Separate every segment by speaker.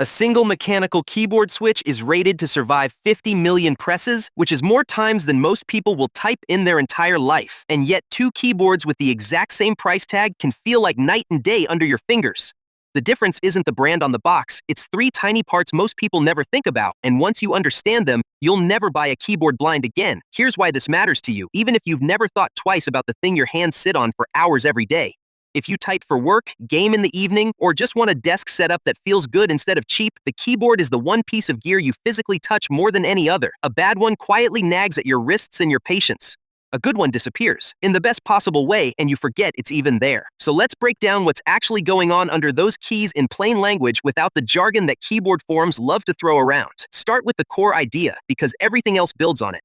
Speaker 1: A single mechanical keyboard switch is rated to survive 50 million presses, which is more times than most people will type in their entire life. And yet, two keyboards with the exact same price tag can feel like night and day under your fingers. The difference isn't the brand on the box, it's three tiny parts most people never think about, and once you understand them, you'll never buy a keyboard blind again. Here's why this matters to you, even if you've never thought twice about the thing your hands sit on for hours every day. If you type for work, game in the evening, or just want a desk setup that feels good instead of cheap, the keyboard is the one piece of gear you physically touch more than any other. A bad one quietly nags at your wrists and your patience. A good one disappears, in the best possible way, and you forget it's even there. So let's break down what's actually going on under those keys in plain language without the jargon that keyboard forums love to throw around. Start with the core idea, because everything else builds on it.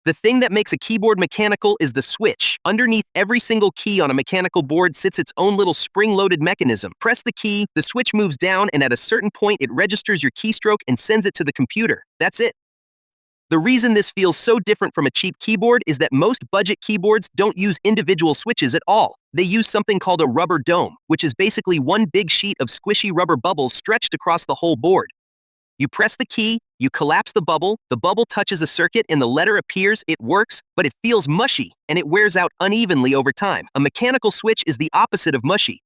Speaker 1: The thing that makes a keyboard mechanical is the switch. Underneath every single key on a mechanical board sits its own little spring-loaded mechanism. Press the key, the switch moves down, and at a certain point it registers your keystroke and sends it to the computer. That's it. The reason this feels so different from a cheap keyboard is that most budget keyboards don't use individual switches at all. They use something called a rubber dome, which is basically one big sheet of squishy rubber bubbles stretched across the whole board. You press the key, you collapse the bubble touches a circuit and the letter appears, it works, but it feels mushy, and it wears out unevenly over time. A mechanical switch is the opposite of mushy.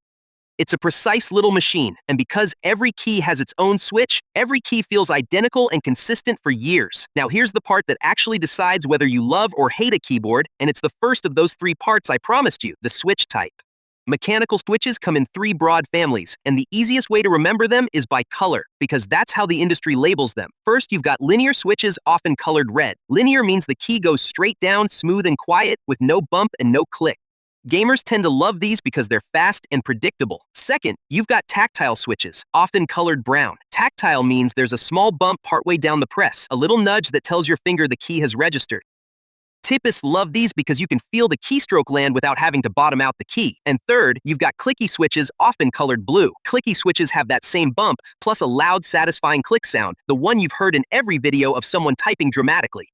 Speaker 1: It's a precise little machine, and because every key has its own switch, every key feels identical and consistent for years. Now here's the part that actually decides whether you love or hate a keyboard, and it's the first of those three parts I promised you, the switch type. Mechanical switches come in three broad families, and the easiest way to remember them is by color, because that's how the industry labels them. First, you've got linear switches, often colored red. Linear means the key goes straight down, smooth and quiet, with no bump and no click. Gamers tend to love these because they're fast and predictable. Second, you've got tactile switches, often colored brown. Tactile means there's a small bump partway down the press, a little nudge that tells your finger the key has registered. Typists love these because you can feel the keystroke land without having to bottom out the key. And third, you've got clicky switches, often colored blue. Clicky switches have that same bump, plus a loud, satisfying click sound, the one you've heard in every video of someone typing dramatically.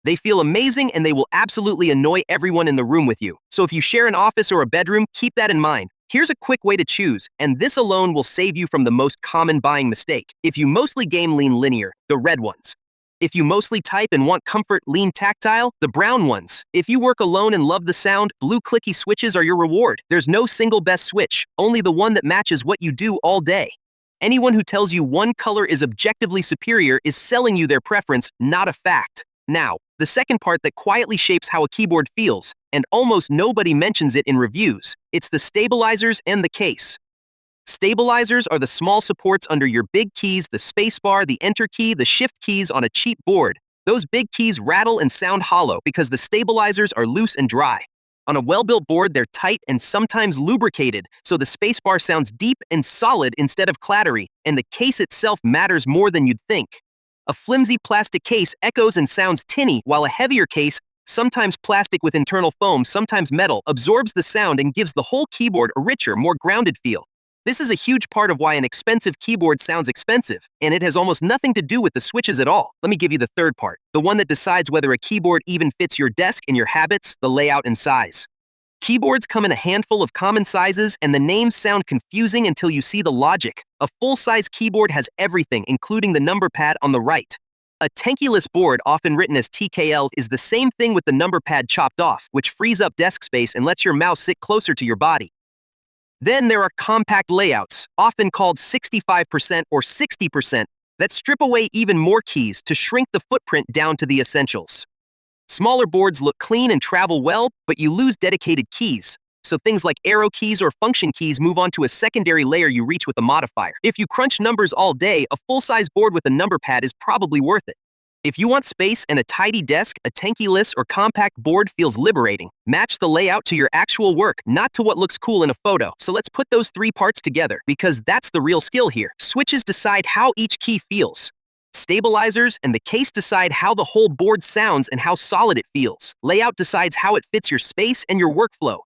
Speaker 1: They feel amazing and they will absolutely annoy everyone in the room with you. So if you share an office or a bedroom, keep that in mind. Here's a quick way to choose, and this alone will save you from the most common buying mistake. If you mostly game, lean linear, the red ones. If you mostly type and want comfort, lean tactile, the brown ones. If you work alone and love the sound, blue clicky switches are your reward. There's no single best switch, only the one that matches what you do all day. Anyone who tells you one color is objectively superior is selling you their preference, not a fact. Now, the second part that quietly shapes how a keyboard feels, and almost nobody mentions it in reviews, it's the stabilizers and the case. Stabilizers are the small supports under your big keys, the spacebar, the enter key, the shift keys on a cheap board. Those big keys rattle and sound hollow because the stabilizers are loose and dry. On a well-built board, they're tight and sometimes lubricated, so the spacebar sounds deep and solid instead of clattery, and the case itself matters more than you'd think. A flimsy plastic case echoes and sounds tinny, while a heavier case, sometimes plastic with internal foam, sometimes metal, absorbs the sound and gives the whole keyboard a richer, more grounded feel. This is a huge part of why an expensive keyboard sounds expensive, and it has almost nothing to do with the switches at all. Let me give you the third part, the one that decides whether a keyboard even fits your desk and your habits, the layout and size. Keyboards come in a handful of common sizes, and the names sound confusing until you see the logic. A full-size keyboard has everything, including the number pad on the right. A tenkeyless board, often written as TKL, is the same thing with the number pad chopped off, which frees up desk space and lets your mouse sit closer to your body. Then there are compact layouts, often called 65% or 60%, that strip away even more keys to shrink the footprint down to the essentials. Smaller boards look clean and travel well, but you lose dedicated keys. So things like arrow keys or function keys move on to a secondary layer you reach with a modifier. If you crunch numbers all day, a full-size board with a number pad is probably worth it. If you want space and a tidy desk, a tenkeyless or compact board feels liberating. Match the layout to your actual work, not to what looks cool in a photo. So let's put those three parts together, because that's the real skill here. Switches decide how each key feels. Stabilizers and the case decide how the whole board sounds and how solid it feels. Layout decides how it fits your space and your workflow.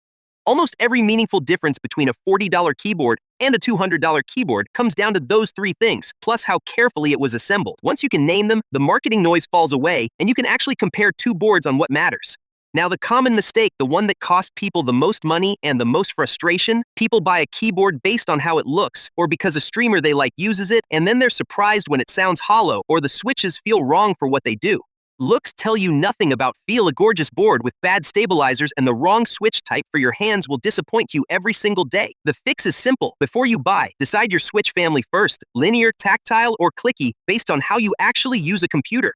Speaker 1: Almost every meaningful difference between a $40 keyboard and a $200 keyboard comes down to those three things, plus how carefully it was assembled. Once you can name them, the marketing noise falls away, and you can actually compare two boards on what matters. Now, the common mistake, the one that costs people the most money and the most frustration, people buy a keyboard based on how it looks, or because a streamer they like uses it, and then they're surprised when it sounds hollow or the switches feel wrong for what they do. Looks tell you nothing about feel. A gorgeous board with bad stabilizers and the wrong switch type for your hands will disappoint you every single day. The fix is simple. Before you buy, decide your switch family first, linear, tactile, or clicky, based on how you actually use a computer.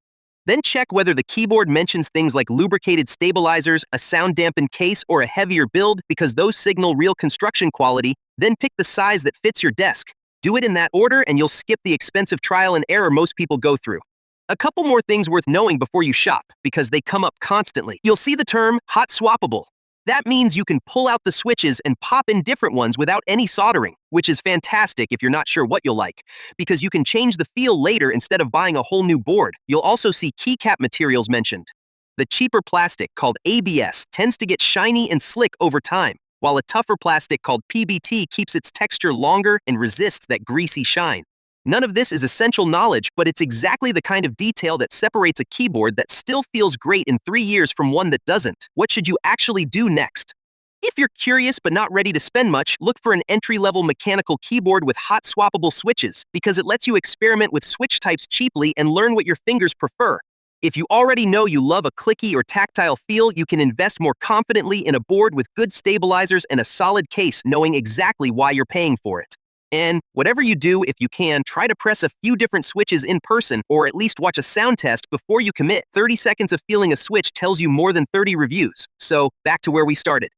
Speaker 1: Then check whether the keyboard mentions things like lubricated stabilizers, a sound-dampened case, or a heavier build, because those signal real construction quality. Then pick the size that fits your desk. Do it in that order and you'll skip the expensive trial and error most people go through. A couple more things worth knowing before you shop, because they come up constantly. You'll see the term hot-swappable. That means you can pull out the switches and pop in different ones without any soldering, which is fantastic if you're not sure what you'll like, because you can change the feel later instead of buying a whole new board. You'll also see keycap materials mentioned. The cheaper plastic, called ABS, tends to get shiny and slick over time, while a tougher plastic called PBT keeps its texture longer and resists that greasy shine. None of this is essential knowledge, but it's exactly the kind of detail that separates a keyboard that still feels great in 3 years from one that doesn't. What should you actually do next? If you're curious but not ready to spend much, look for an entry-level mechanical keyboard with hot-swappable switches, because it lets you experiment with switch types cheaply and learn what your fingers prefer. If you already know you love a clicky or tactile feel, you can invest more confidently in a board with good stabilizers and a solid case, knowing exactly why you're paying for it. And whatever you do, if you can, try to press a few different switches in person, or at least watch a sound test before you commit. 30 seconds of feeling a switch tells you more than 30 reviews. So, back to where we started.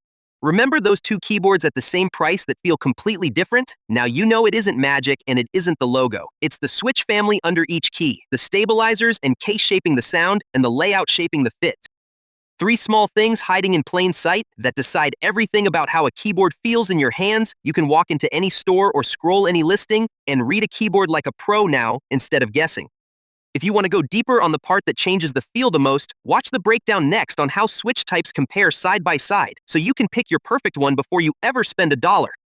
Speaker 1: Remember those two keyboards at the same price that feel completely different? Now you know it isn't magic and it isn't the logo. It's the switch family under each key, the stabilizers and case shaping the sound, and the layout shaping the fit. 3 small things hiding in plain sight that decide everything about how a keyboard feels in your hands. You can walk into any store or scroll any listing and read a keyboard like a pro now instead of guessing. If you want to go deeper on the part that changes the feel the most, watch the breakdown next on how switch types compare side by side, so you can pick your perfect one before you ever spend $1.